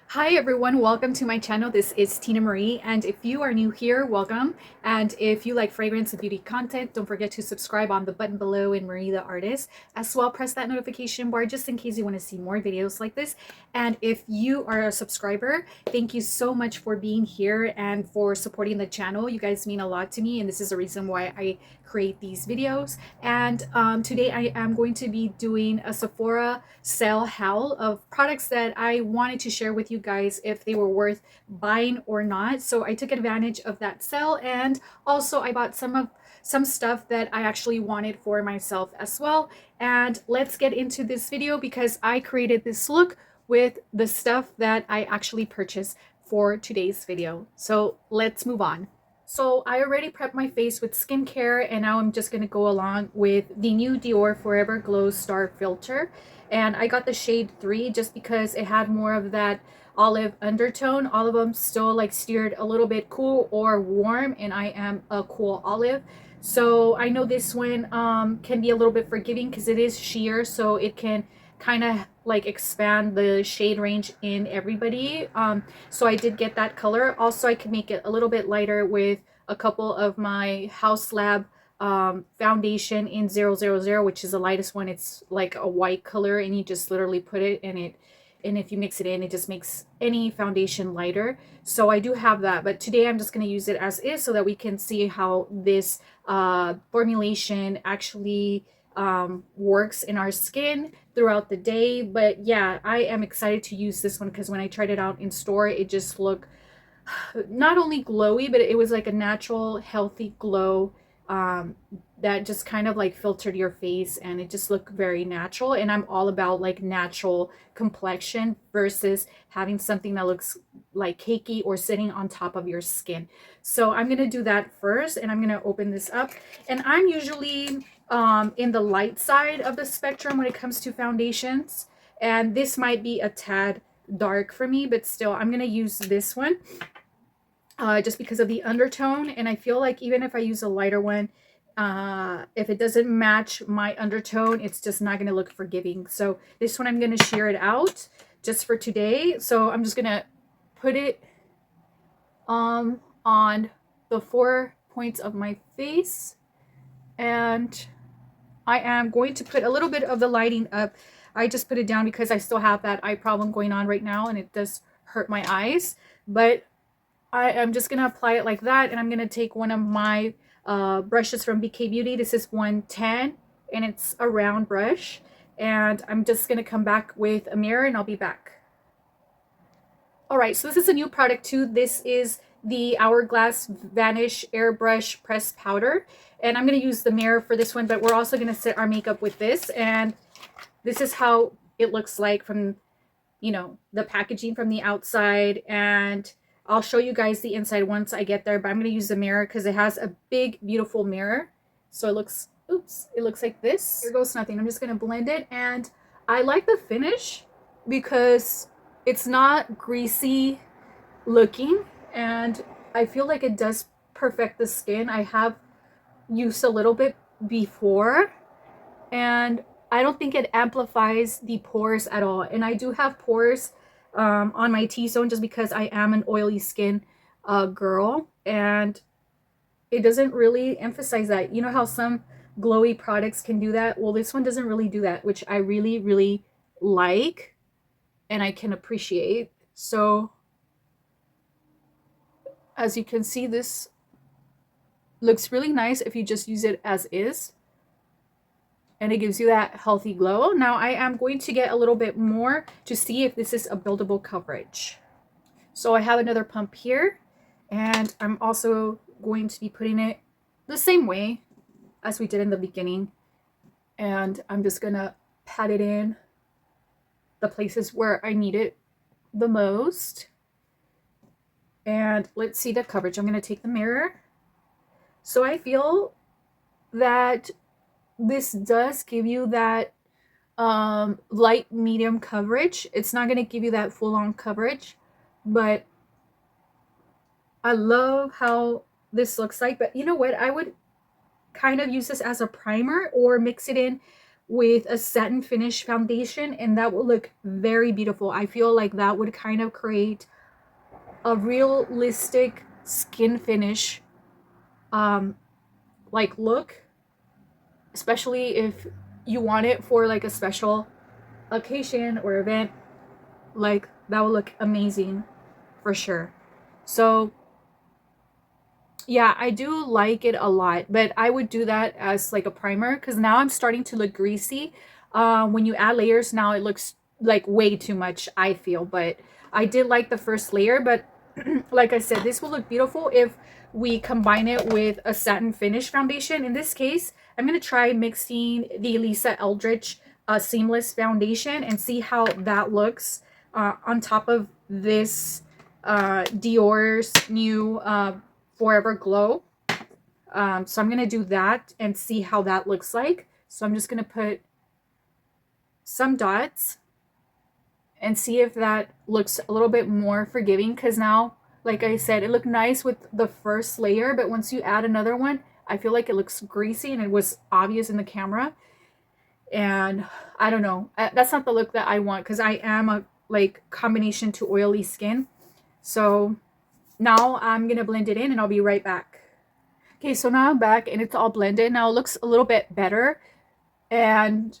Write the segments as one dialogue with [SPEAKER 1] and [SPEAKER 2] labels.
[SPEAKER 1] Hi everyone, welcome to my channel. This is Tina Marie, and if you are new here, welcome. And if you like fragrance and beauty content, don't forget to subscribe on the button below and Marie the Artist. As well, press that notification bar just in case you want to see more videos like this. And if you are a subscriber, thank you so much for being here and for supporting the channel. You guys mean a lot to me, and this is the reason why I create these videos. And today I am going to be doing a Sephora sale haul of products that I wanted to share with you guys if they were worth buying or not. So I took advantage of that sale, and also I bought some stuff that I actually wanted for myself as well. And let's get into this video because I created this look with the stuff that I actually purchased for today's video. So let's move on. So I already prepped my face with skincare, and now I'm just going to go along with the new Dior Forever Glow Star Filter. And I got the shade 3 just because it had more of that olive undertone. All of them still like steered a little bit cool or warm, and I am a cool olive. So I know this one can be a little bit forgiving because it is sheer, so it can kind of like expand the shade range in everybody. So I did get that color. Also, I could make it a little bit lighter with a couple of my House Lab foundation in 000, which is the lightest one. It's like a white color, and you just literally put it in it, and if you mix it in, it just makes any foundation lighter. So I do have that, but today I'm just going to use it as is so that we can see how this formulation actually works in our skin throughout the day. But yeah, I am excited to use this one because when I tried it out in store, it just looked not only glowy, but it was like a natural healthy glow that just kind of like filtered your face, and it just looked very natural. And I'm all about like natural complexion versus having something that looks like cakey or sitting on top of your skin. So I'm gonna do that first, and I'm gonna open this up. And I'm usually in the light side of the spectrum when it comes to foundations, and this might be a tad dark for me, but still I'm gonna use this one just because of the undertone. And I feel like even if I use a lighter one, if it doesn't match my undertone, it's just not going to look forgiving. So this one I'm going to shear it out just for today. So I'm just going to put it on the 4 points of my face, and I am going to put a little bit of the lighting up. I just put it down because I still have that eye problem going on right now, and it does hurt my eyes. But I am just going to apply it like that, and I'm going to take one of my brushes from BK Beauty. This is 110, and it's a round brush. And I'm just going to come back with a mirror, and I'll be back. All right, so this is a new product too. This is the Hourglass Vanish Airbrush Pressed Powder. And I'm going to use the mirror for this one, but we're also going to set our makeup with this. And this is how it looks like from, you know, the packaging from the outside. And I'll show you guys the inside once I get there, but I'm going to use the mirror because it has a big, beautiful mirror. So it looks, oops, it looks like this. Here goes nothing. I'm just going to blend it. And I like the finish because it's not greasy looking, and I feel like it does perfect the skin. I have used a little bit before, and I don't think it amplifies the pores at all. And I do have pores on my T-zone just because I am an oily skin girl, and it doesn't really emphasize that. You know how some glowy products can do that? Well, this one doesn't really do that, which I really, really like and I can appreciate. So as you can see, this looks really nice if you just use it as is, and it gives you that healthy glow. Now I am going to get a little bit more to see if this is a buildable coverage. So I have another pump here, and I'm also going to be putting it the same way as we did in the beginning, and I'm just gonna pat it in the places where I need it the most. And let's see the coverage. I'm going to take the mirror. So I feel that this does give you that light medium coverage. It's not going to give you that full-on coverage, but I love how this looks like. But you know what? I would kind of use this as a primer or mix it in with a satin finish foundation, and that will look very beautiful. I feel like that would kind of create a realistic skin finish like look, especially if you want it for like a special occasion or event. Like that will look amazing for sure. So yeah, I do like it a lot, but I would do that as like a primer because now I'm starting to look greasy. When you add layers, now it looks like way too much, I feel, but I did like the first layer. But like I said, this will look beautiful if we combine it with a satin finish foundation. In this case, I'm going to try mixing the Lisa Eldridge Seamless Foundation and see how that looks on top of this Dior's new Forever Glow. So I'm going to do that and see how that looks like. So I'm just going to put some dots and see if that looks a little bit more forgiving, because now, like I said, it looked nice with the first layer, but once you add another one, I feel like it looks greasy and it was obvious in the camera. And I don't know, that's not the look that I want because I am a like combination to oily skin. So now I'm gonna blend it in and I'll be right back. Okay, so now I'm back and it's all blended. Now it looks a little bit better. And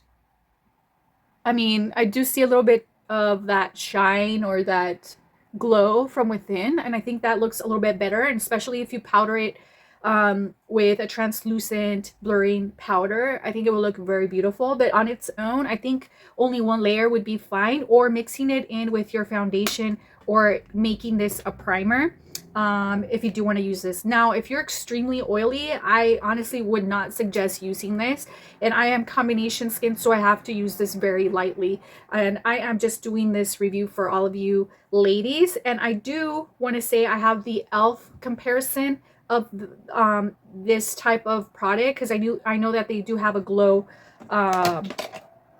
[SPEAKER 1] I mean, I do see a little bit of that shine or that glow from within. And I think that looks a little bit better. And especially if you powder it with a translucent blurring powder, I think it will look very beautiful. But on its own, I think only one layer would be fine, or mixing it in with your foundation or making this a primer if you do want to use this. Now, if you're extremely oily, I honestly would not suggest using this. And I am combination skin, so I have to use this very lightly. And I am just doing this review for all of you ladies. And I do want to say I have the e.l.f. comparison of this type of product because I know that they do have a glow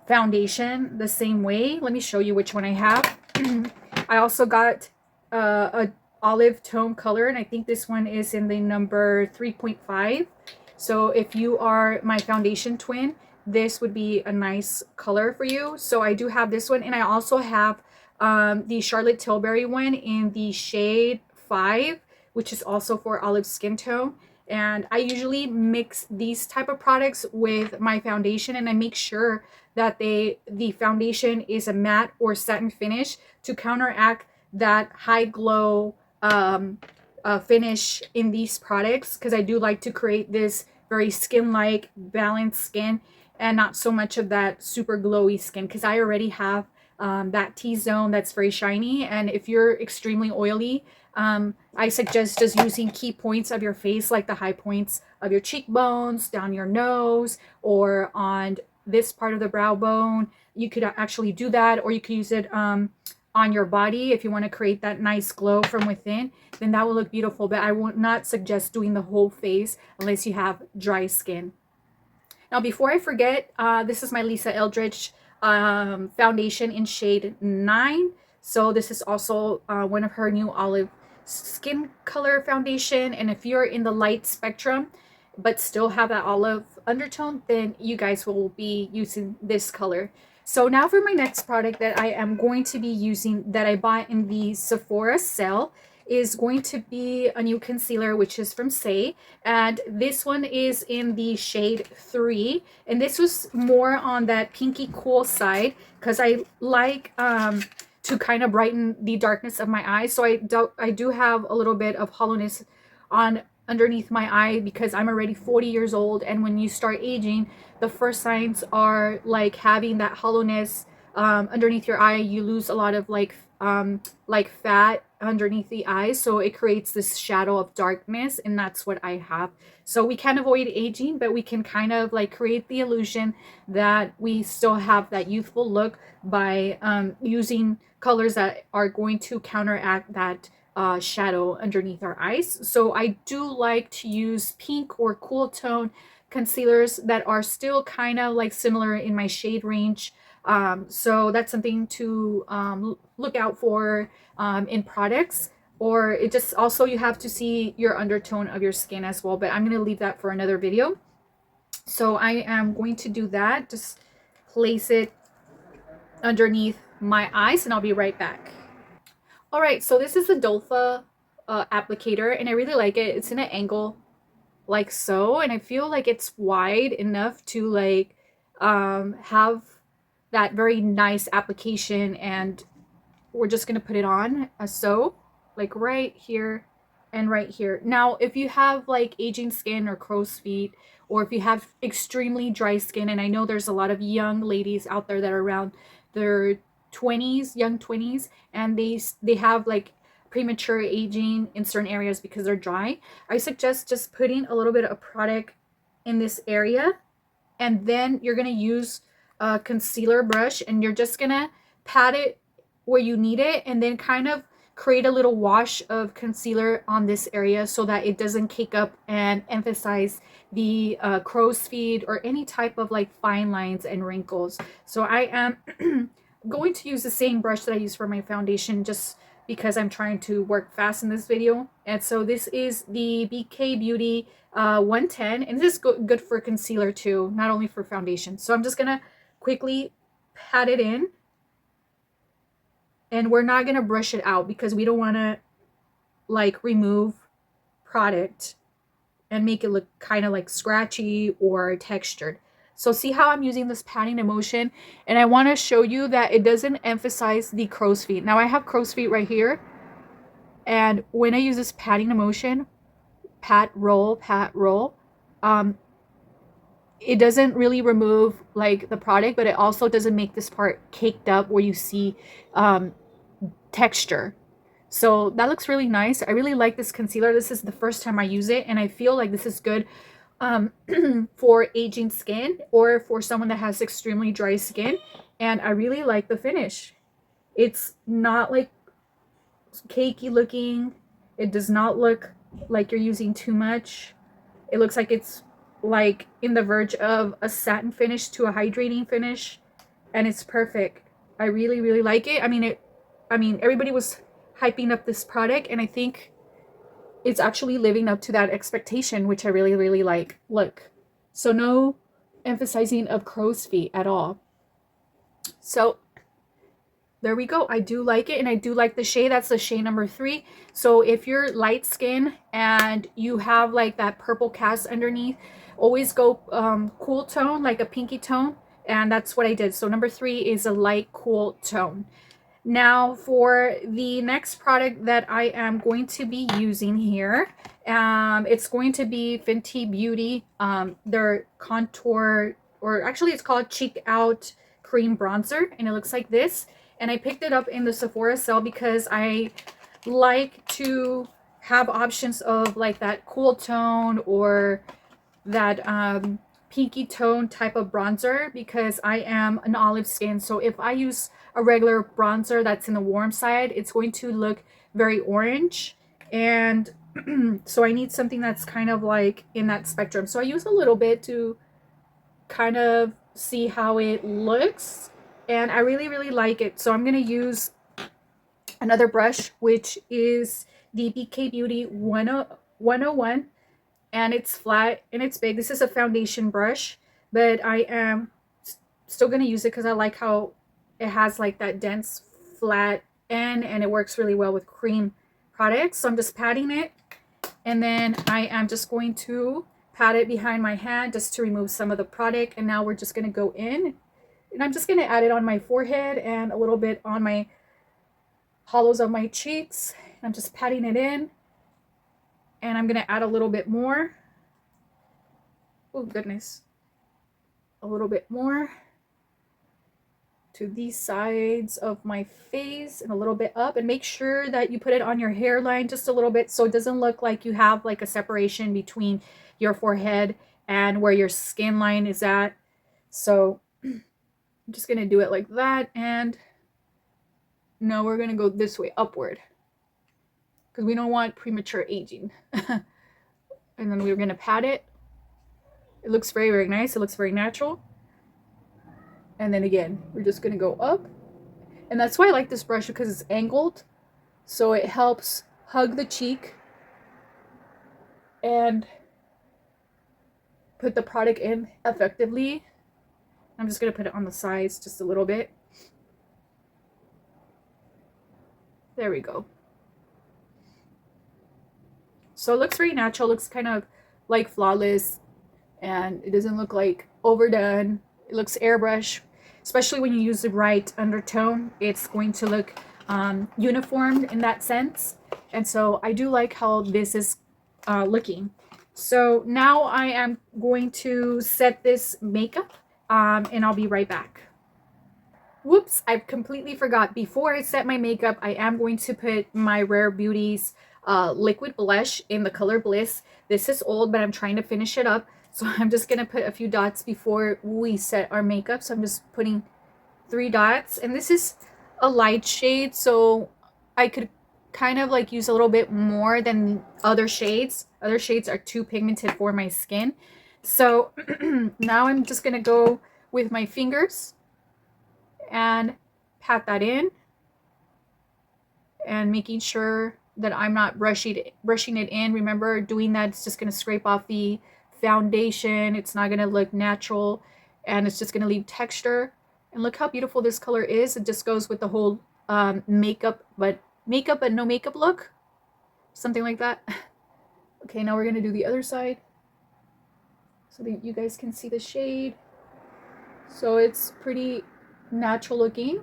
[SPEAKER 1] foundation the same way. Let me show you which one I have. I also got a olive tone color, and I think this one is in the number 3.5. So if you are my foundation twin, this would be a nice color for you. So I do have this one, and I also have the Charlotte Tilbury one in the shade 5, which is also for olive skin tone. And I usually mix these type of products with my foundation, and I make sure that the foundation is a matte or satin finish to counteract that high glow finish in these products, because I do like to create this very skin-like balanced skin and not so much of that super glowy skin, because I already have that T-zone that's very shiny. And if you're extremely oily, I suggest just using key points of your face, like the high points of your cheekbones, down your nose, or on this part of the brow bone. You could actually do that, or you could use it on your body if you want to create that nice glow from within. Then that will look beautiful. But I would not suggest doing the whole face unless you have dry skin. Now, before I forget, this is my Lisa Eldridge foundation in shade 9. So this is also one of her new olive skin color foundation. And if you're in the light spectrum but still have that olive undertone, then you guys will be using this color. So now for my next product that I am going to be using, that I bought in the Sephora sale, is going to be a new concealer, which is from Saie. And this one is in the shade 3. And this was more on that pinky cool side because I like to kind of brighten the darkness of my eyes. So I do have a little bit of hollowness on underneath my eye because I'm already 40 years old, and when you start aging, the first signs are like having that hollowness underneath your eye. You lose a lot of like fat underneath the eyes, so it creates this shadow of darkness, and that's what I have. So we can't avoid aging, but we can kind of like create the illusion that we still have that youthful look by using colors that are going to counteract that shadow underneath our eyes. So I do like to use pink or cool tone concealers that are still kind of like similar in my shade range. So that's something to look out for in products. Or it just also, you have to see your undertone of your skin as well, but I'm going to leave that for another video. So I am going to do that. Just place it underneath my eyes, and I'll be right back. All right, so this is the Dolpha applicator, and I really like it. It's in an angle like so, and I feel like it's wide enough to like have that very nice application, and we're just gonna put it on as so, like right here and right here. Now, if you have like aging skin or crow's feet, or if you have extremely dry skin, and I know there's a lot of young ladies out there that are around their 20s, young 20s, and they have like premature aging in certain areas because they're dry, I suggest just putting a little bit of product in this area, and then you're going to use a concealer brush, and you're just going to pat it where you need it, and then kind of create a little wash of concealer on this area so that it doesn't cake up and emphasize the crow's feet or any type of like fine lines and wrinkles. So I am going to use the same brush that I use for my foundation, just because I'm trying to work fast in this video. And so this is the BK Beauty 110, and this is good for concealer too, not only for foundation. So I'm just gonna quickly pat it in, and we're not gonna brush it out because we don't want to like remove product and make it look kind of like scratchy or textured. So see how I'm using this patting emotion, and I want to show you that it doesn't emphasize the crow's feet. Now I have crow's feet right here, and when I use this patting emotion, pat, roll, it doesn't really remove like the product, but it also doesn't make this part caked up where you see texture. So that looks really nice. I really like this concealer. This is the first time I use it, and I feel like this is good for aging skin or for someone that has extremely dry skin. And I really like the finish. It's not like cakey looking. It does not look like you're using too much. It looks like it's like in the verge of a satin finish to a hydrating finish, and it's perfect. I really, really like it. I mean, everybody was hyping up this product, and I think it's actually living up to that expectation, which I really, really like. Look, so no emphasizing of crow's feet at all. So there we go. I do like it, and I do like the shade. That's the shade number 3. So if you're light skin and you have like that purple cast underneath, always go cool tone, like a pinky tone, and that's what I did. So number 3 is a light cool tone. Now for the next product that I am going to be using here, it's going to be Fenty Beauty, their contour, or actually it's called Cheek Out Cream Bronzer, and it looks like this. And I picked it up in the Sephora sale because I like to have options of like that cool tone or that pinky tone type of bronzer, because I am an olive skin. So if I use a regular bronzer that's in the warm side, it's going to look very orange, and so I need something that's kind of like in that spectrum. So I use a little bit to kind of see how it looks, and I really, really like it. So I'm going to use another brush, which is the BK Beauty 101, and it's flat and it's big. This is a foundation brush, but I am still going to use it because I like how it has like that dense flat end, and it works really well with cream products. So I'm just patting it, and then I am just going to pat it behind my hand just to remove some of the product. And now we're just going to go in, and I'm just going to add it on my forehead and a little bit on my hollows of my cheeks. I'm just patting it in, and I'm going to add a little bit more. Oh goodness, a little bit more to these sides of my face and a little bit up, and make sure that you put it on your hairline just a little bit so it doesn't look like you have like a separation between your forehead and where your skin line is at. So I'm just going to do it like that, and now we're going to go this way upward because we don't want premature aging. And then we're going to pat it. It looks very, very nice. It looks very natural. And then again, we're just going to go up. And that's why I like this brush, because it's angled. So it helps hug the cheek and put the product in effectively. I'm just going to put it on the sides just a little bit. There we go. So it looks very natural, looks kind of like flawless, and it doesn't look like overdone. It looks airbrush, especially when you use the right undertone. It's going to look uniformed in that sense. And so I do like how this is looking. So now I am going to set this makeup and I'll be right back. Whoops, I completely forgot. Before I set my makeup, I am going to put my Rare Beauty's liquid blush in the color Bliss. This is old, but I'm trying to finish it up. So I'm just going to put a few dots before we set our makeup. So I'm just putting 3 dots. And this is a light shade, so I could kind of like use a little bit more than other shades. Other shades are too pigmented for my skin. So now I'm just going to go with my fingers and pat that in, and making sure that I'm not brushing it in. Remember, doing that, it's just going to scrape off the foundation. It's not going to look natural, and it's just going to leave texture. And look how beautiful this color is. It just goes with the whole makeup but no makeup look, something like that. Okay, now we're going to do the other side so that you guys can see the shade. So it's pretty natural looking,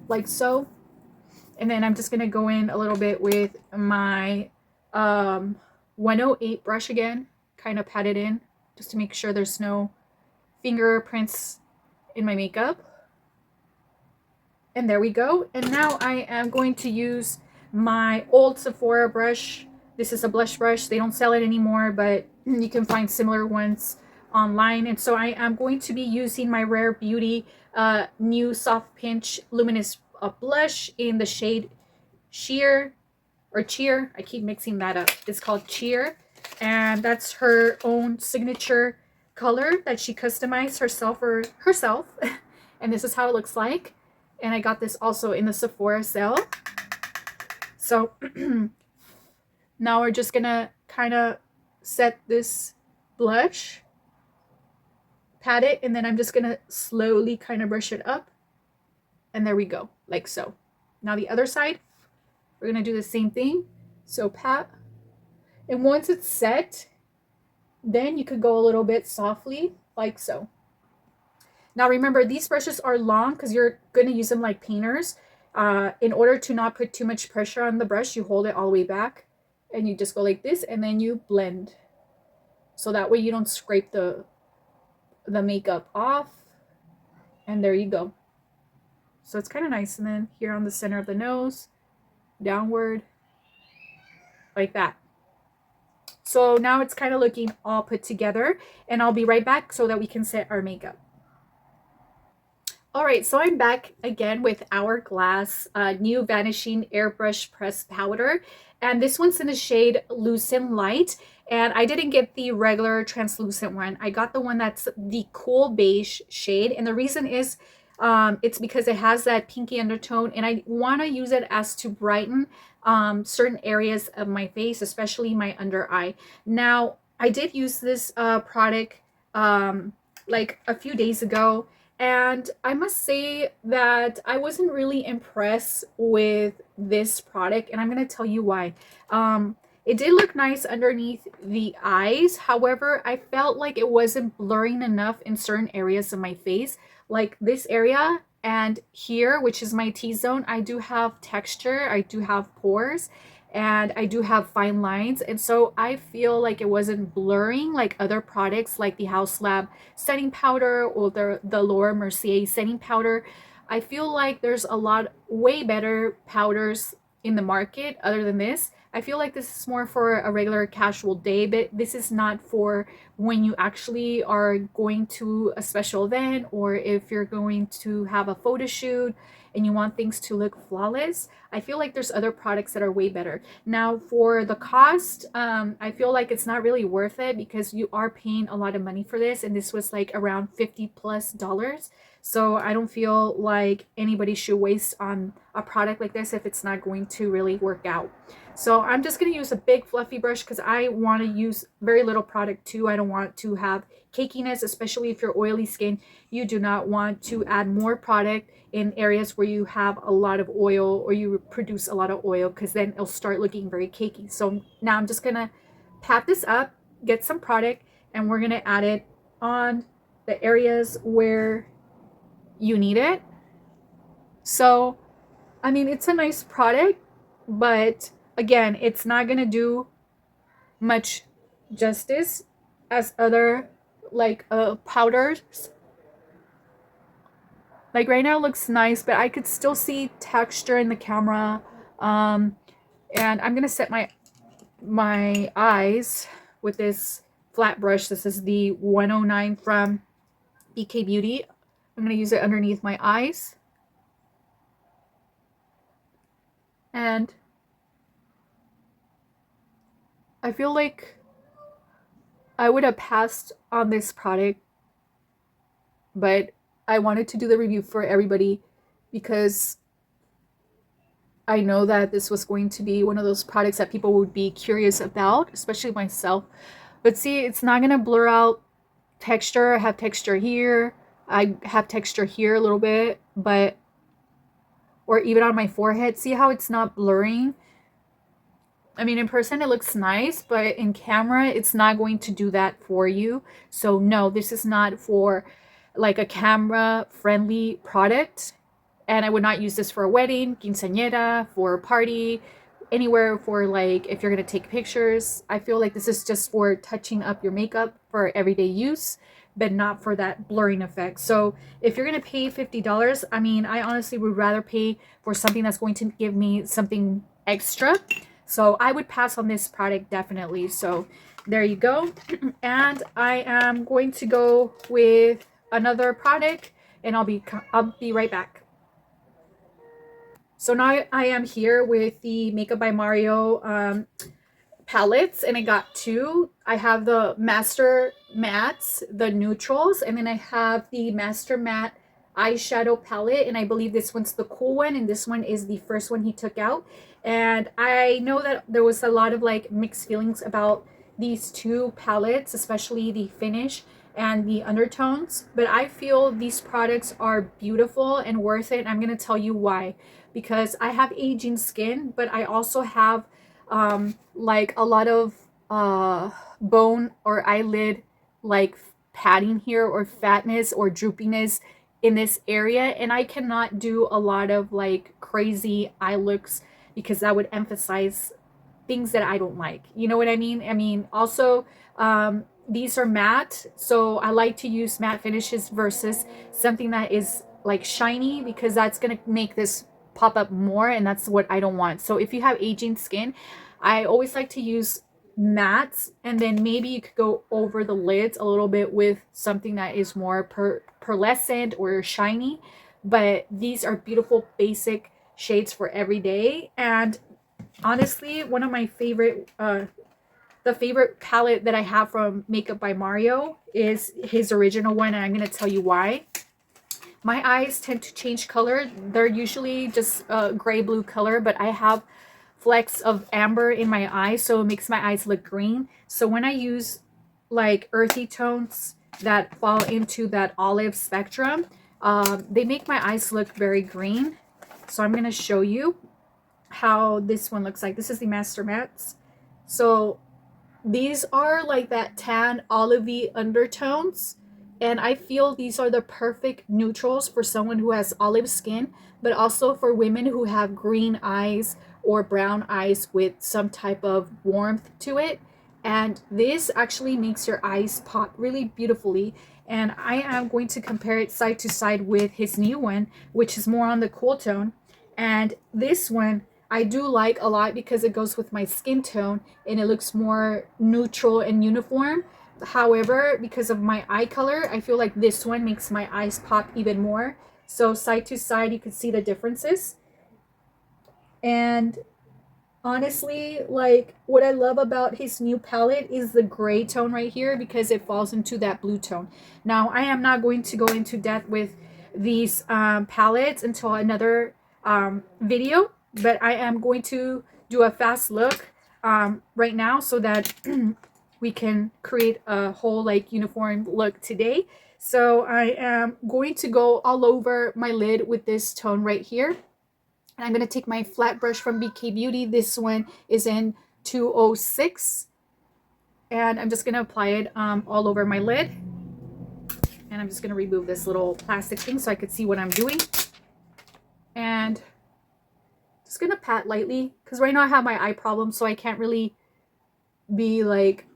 [SPEAKER 1] like so. And then I'm just going to go in a little bit with my 108 brush again, kind of pat it in just to make sure there's no fingerprints in my makeup. And there we go. And now I am going to use my old Sephora brush. This is a blush brush. They don't sell it anymore, but you can find similar ones online. And so I am going to be using my Rare Beauty new Soft Pinch Luminous blush in the shade Cheer. I keep mixing that up. It's called Cheer, and that's her own signature color that she customized herself. And this is how it looks like. And I got this also in the Sephora sale. So now we're just gonna kind of set this blush, pat it, and then I'm just gonna slowly kind of brush it up. And there we go, like so. Now the other side, we're gonna do the same thing. So pat, and once it's set, then you could go a little bit softly, like so. Now remember, these brushes are long because you're gonna use them like painters. In order to not put too much pressure on the brush, you hold it all the way back, and you just go like this, and then you blend. So that way you don't scrape the makeup off. And there you go. So it's kind of nice. And then here on the center of the nose, downward, like that. So now it's kind of looking all put together, and I'll be right back so that we can set our makeup. All right, so I'm back again with Hourglass new Vanishing Airbrush Pressed Powder. And this one's in the shade Lucent Light. And I didn't get the regular translucent one. I got the one that's the cool beige shade. And the reason is it's because it has that pinky undertone. And I want to use it as to brighten certain areas of my face, especially my under eye. Now, I did use this product like a few days ago. And I must say that I wasn't really impressed with this product, and I'm going to tell you why. It did look nice underneath the eyes. However, I felt like it wasn't blurring enough in certain areas of my face, like this area and here, which is my T-zone. I do have texture, I do have pores, and I do have fine lines, and so I feel like it wasn't blurring like other products like the House Lab setting powder or the Laura Mercier setting powder. I feel like there's a lot way better powders in the market other than this. I feel like this is more for a regular casual day, but this is not for when you actually are going to a special event, or if you're going to have a photo shoot and you want things to look flawless. I feel like there's other products that are way better. Now for the cost, I feel like it's not really worth it because you are paying a lot of money for this, and this was like around $50+. So I don't feel like anybody should waste on a product like this if it's not going to really work out. So I'm just going to use a big fluffy brush because I want to use very little product too. I don't want to have cakiness, especially if you're oily skin. You do not want to add more product in areas where you have a lot of oil or you produce a lot of oil, because then it'll start looking very cakey. So now I'm just going to pat this up, get some product, and we're going to add it on the areas where you need it. So, I mean, it's a nice product, but again, it's not going to do much justice as other like powders. Like right now it looks nice, but I could still see texture in the camera. And I'm going to set my eyes with this flat brush. This is the 109 from BK Beauty. I'm going to use it underneath my eyes. And I feel like I would have passed on this product, but I wanted to do the review for everybody because I know that this was going to be one of those products that people would be curious about, especially myself. But see, it's not going to blur out texture. I have texture here. I have texture here a little bit, but, or even on my forehead. See how it's not blurring? I mean, in person it looks nice, but in camera it's not going to do that for you. So no, this is not for like a camera friendly product. And I would not use this for a wedding, quinceañera, for a party, anywhere for like if you're going to take pictures. I feel like this is just for touching up your makeup for everyday use, but not for that blurring effect. So if you're going to pay $50, I mean, I honestly would rather pay for something that's going to give me something extra. So I would pass on this product definitely. So there you go. And I am going to go with another product, and I'll be right back. So now I am here with the Makeup by Mario palettes, and I got two. I have the Master Mattes, the neutrals, and then I have the Master Matte eyeshadow palette, and I believe this one's the cool one, and this one is the first one he took out. And I know that there was a lot of like mixed feelings about these two palettes, especially the finish and the undertones, but I feel these products are beautiful and worth it. I'm going to tell you why. Because I have aging skin, but I also have like a lot of bone or eyelid like padding here, or fatness or droopiness in this area, and I cannot do a lot of like crazy eye looks because that would emphasize things that I don't like. You know what I mean? I mean, also these are matte, so I like to use matte finishes versus something that is like shiny, because that's gonna make this pop up more, and that's what I don't want. So if you have aging skin, I always like to use mattes, and then maybe you could go over the lids a little bit with something that is more pearlescent or shiny. But these are beautiful basic shades for every day. And honestly, one of my favorite the favorite palette that I have from Makeup by Mario is his original one, and I'm going to tell you why. My eyes tend to change color. They're usually just a gray-blue color, but I have flecks of amber in my eyes, so it makes my eyes look green. So when I use like earthy tones that fall into that olive spectrum, they make my eyes look very green. So I'm going to show you how this one looks like. This is the Master Mattes. So these are like that tan olivey undertones. And I feel these are the perfect neutrals for someone who has olive skin, but also for women who have green eyes or brown eyes with some type of warmth to it. And this actually makes your eyes pop really beautifully. And I am going to compare it side to side with his new one, which is more on the cool tone. And this one I do like a lot because it goes with my skin tone and it looks more neutral and uniform. However, because of my eye color, I feel like this one makes my eyes pop even more. So side to side, you can see the differences. And honestly, like what I love about his new palette is the gray tone right here, because it falls into that blue tone. Now, I am not going to go into depth with these palettes until another video, but I am going to do a fast look right now so that we can create a whole like uniform look today. So I am going to go all over my lid with this tone right here. And I'm going to take my flat brush from BK Beauty. This one is in 206. And I'm just going to apply it all over my lid. And I'm just going to remove this little plastic thing so I could see what I'm doing. And just going to pat lightly, because right now I have my eye problem, so I can't really be like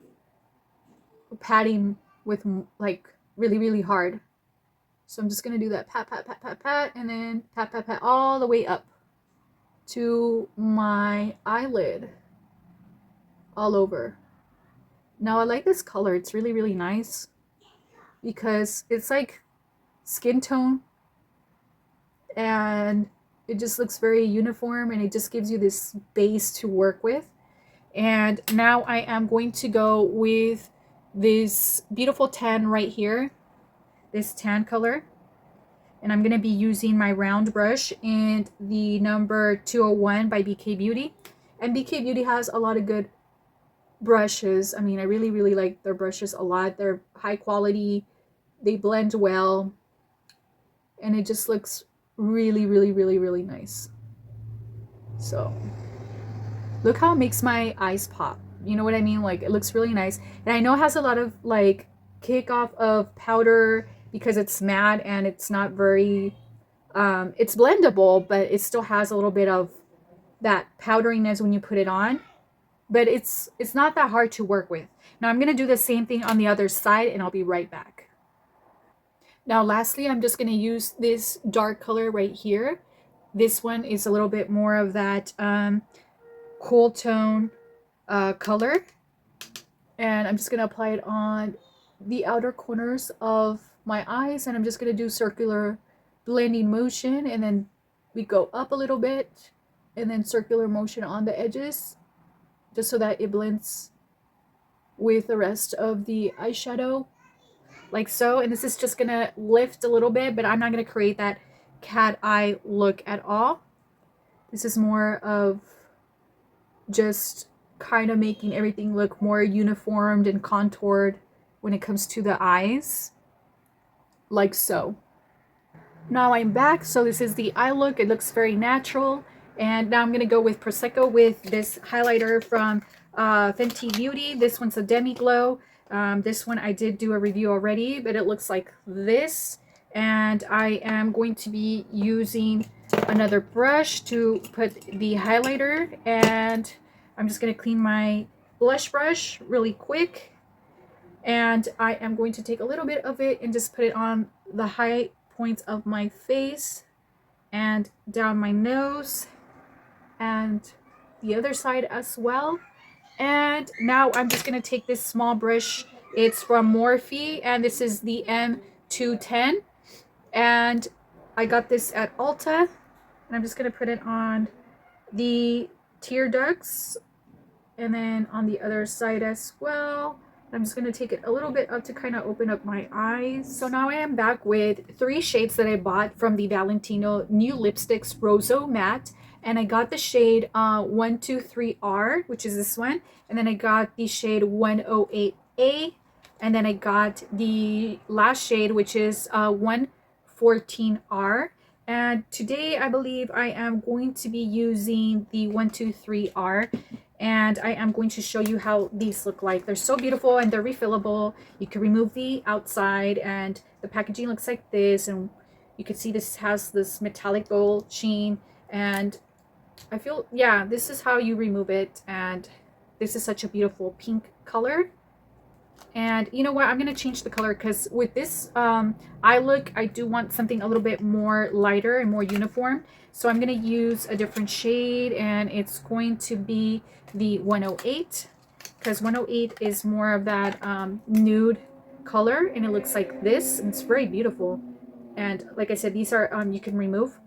[SPEAKER 1] patting with like really hard. So I'm just going to do that pat, pat, pat, pat, pat, and then pat, pat, pat all the way up to my eyelid all over. Now I like this color. It's really nice because it's like skin tone and it just looks very uniform and it just gives you this base to work with. And now I am going to go with this beautiful tan right here, this tan color. And I'm going to be using my round brush in the number 201 by BK Beauty. And BK Beauty has a lot of good brushes. I mean, I really like their brushes a lot. They're high quality. They blend well. And it just looks really nice. So look how it makes my eyes pop. You know what I mean? Like, it looks really nice. And I know it has a lot of like kickoff of powder because it's matte and it's not very it's blendable, but it still has a little bit of that powderiness when you put it on. But it's not that hard to work with. Now I'm going to do the same thing on the other side and I'll be right back. Now lastly, I'm just going to use this dark color right here. This one is a little bit more of that cool tone color. And I'm just going to apply it on the outer corners of my eyes. And I'm just going to do circular blending motion. And then we go up a little bit. And then circular motion on the edges. Just so that it blends with the rest of the eyeshadow. Like so. And this is just going to lift a little bit. But I'm not going to create that cat eye look at all. This is more of just kind of making everything look more uniformed and contoured when it comes to the eyes, like so. Now I'm back. So this is the eye look. It looks very natural. And now I'm going to go with Prosecco with this highlighter from Fenty Beauty. This one's a Demi'Glow. This one I did do a review already, but it looks like this. And I am going to be using another brush to put the highlighter, and I'm just going to clean my blush brush really quick, and I am going to take a little bit of it and just put it on the high points of my face and down my nose and the other side as well. And now I'm just going to take this small brush. It's from Morphe and this is the M210, and I got this at Ulta, and I'm just going to put it on the tear ducts and then on the other side as well. I'm just going to take it a little bit up to kind of open up my eyes. So now I am back with 3 shades that I bought from the Valentino new lipsticks Rosso matte, and I got the shade 123R, which is this one, and then I got the shade 108A, and then I got the last shade, which is 114R. And today I believe I am going to be using the 123R, and I am going to show you how these look like. They're so beautiful and they're refillable. You can remove the outside and the packaging looks like this, and you can see this has this metallic gold sheen, and I feel, yeah, this is how you remove it, and this is such a beautiful pink color. And you know what, I'm going to change the color because with this eye look, I do want something a little bit more lighter and more uniform. So I'm going to use a different shade, and it's going to be the 108, because 108 is more of that nude color, and it looks like this, and it's very beautiful. And like I said, these are you can remove.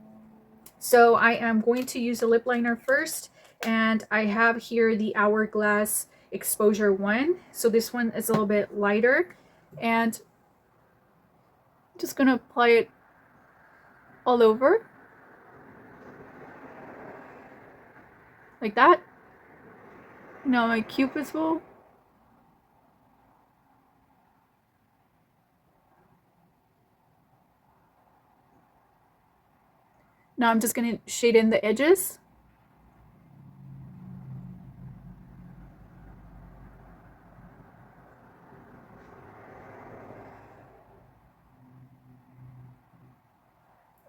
[SPEAKER 1] So I am going to use a lip liner first, and I have here the Hourglass Exposure 1. So this one is a little bit lighter, and I'm just going to apply it all over. Like that. Now my cupid's bow. Now I'm just going to shade in the edges.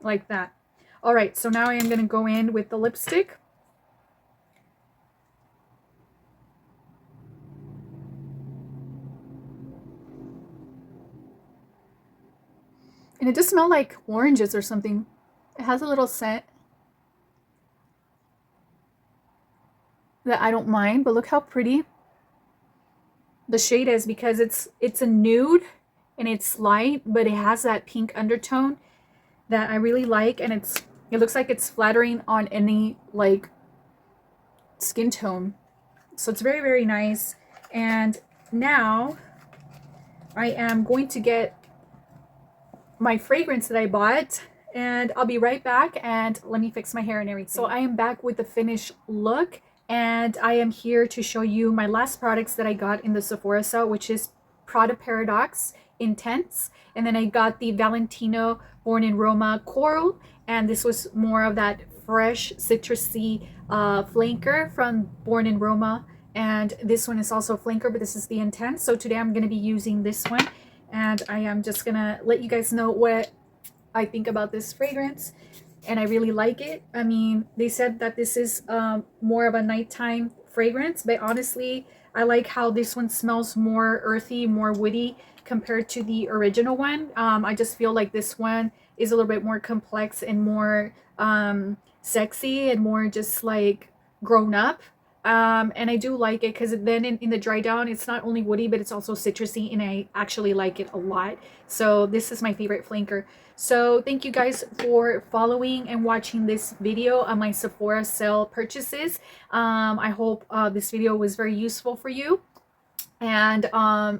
[SPEAKER 1] Like that. All right, so now I am going to go in with the lipstick. And it does smell like oranges or something. It has a little scent that I don't mind, but look how pretty the shade is, because it's a nude and it's light, but it has that pink undertone that I really like, and it looks like it's flattering on any like skin tone. So it's very, very nice. And now I am going to get my fragrance that I bought, and I'll be right back, and let me fix my hair and everything. So I am back with the finished look, and I am here to show you my last products that I got in the Sephora sale, which is Prada Paradoxe Intense, and then I got the Valentino Born in Roma Coral, and this was more of that fresh citrusy flanker from Born in Roma, and this one is also flanker, but this is the Intense. So today I'm going to be using this one, and I am just gonna let you guys know what I think about this fragrance, and I really like it. I mean, they said that this is more of a nighttime fragrance, but honestly, I like how this one smells more earthy, more woody compared to the original one. I just feel like this one is a little bit more complex and more sexy and more just like grown up. And I do like it because then in the dry down, it's not only woody, but it's also citrusy, and I actually like it a lot. So this is my favorite flanker. So thank you guys for following and watching this video on my Sephora sale purchases. I hope this video was very useful for you. And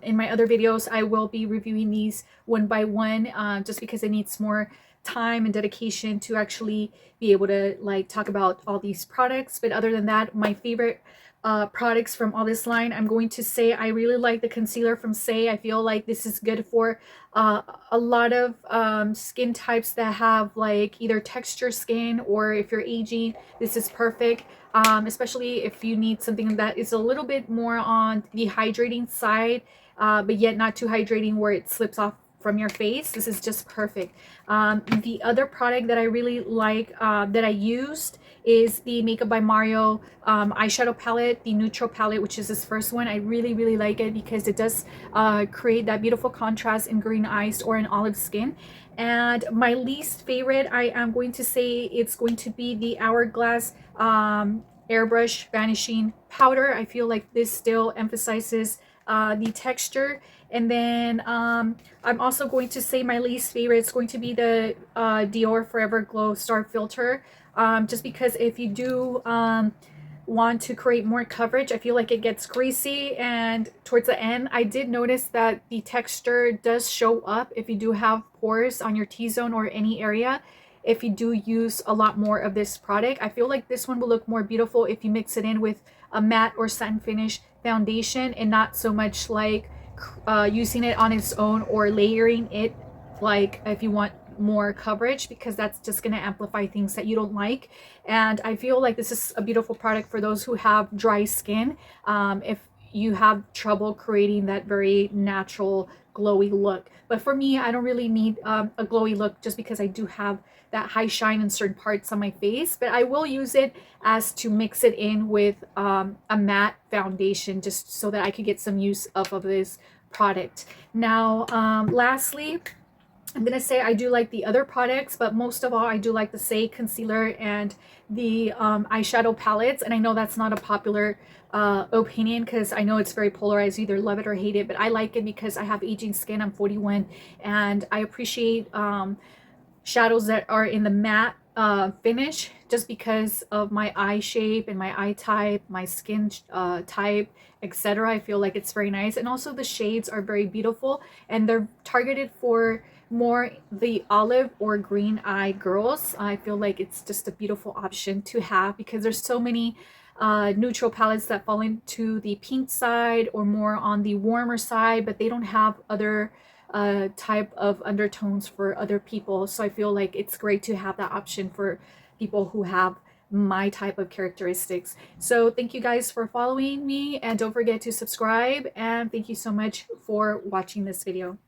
[SPEAKER 1] in my other videos, I will be reviewing these one by one, just because it needs more time and dedication to actually be able to like talk about all these products. But other than that, my favorite products from all this line, I'm going to say I really like the concealer from Saie. I feel like this is good for a lot of skin types that have like either texture skin, or if you're aging, this is perfect. Especially if you need something that is a little bit more on the hydrating side, but yet not too hydrating where it slips off from your face. This is just perfect. The other product that I really like that I used is the Makeup by Mario eyeshadow palette, the neutral palette, which is this first one. I really, really like it because it does create that beautiful contrast in green eyes or in olive skin. And my least favorite, I am going to say it's going to be the Hourglass Airbrush Vanishing Powder. I feel like this still emphasizes the texture. And then I'm also going to say my least favorite is going to be the Dior Forever Glow Star Filter. Just because if you do want to create more coverage, I feel like it gets greasy, and towards the end I did notice that the texture does show up if you do have pores on your T-zone or any area. If you do use a lot more of this product, I feel like this one will look more beautiful if you mix it in with a matte or satin finish foundation, and not so much like using it on its own or layering it like if you want more coverage, because that's just going to amplify things that you don't like. And I feel like this is a beautiful product for those who have dry skin. If you have trouble creating that very natural glowy look. But for me, I don't really need a glowy look, just because I do have that high shine in certain parts on my face. But I will use it as to mix it in with a matte foundation, just so that I could get some use of this product. Now, lastly, I'm going to say I do like the other products, but most of all, I do like the Saie concealer and the eyeshadow palettes. And I know that's not a popular opinion, because I know it's very polarized. You either love it or hate it, but I like it because I have aging skin. I'm 41, and I appreciate shadows that are in the matte finish, just because of my eye shape and my eye type, my skin type, etc. I feel like it's very nice, and also the shades are very beautiful, and they're targeted for more the olive or green eye girls, I feel like it's just a beautiful option to have, because there's so many neutral palettes that fall into the pink side or more on the warmer side, but they don't have other type of undertones for other people. So I feel like it's great to have that option for people who have my type of characteristics. So thank you guys for following me, and don't forget to subscribe, and thank you so much for watching this video.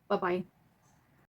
[SPEAKER 1] Bye bye.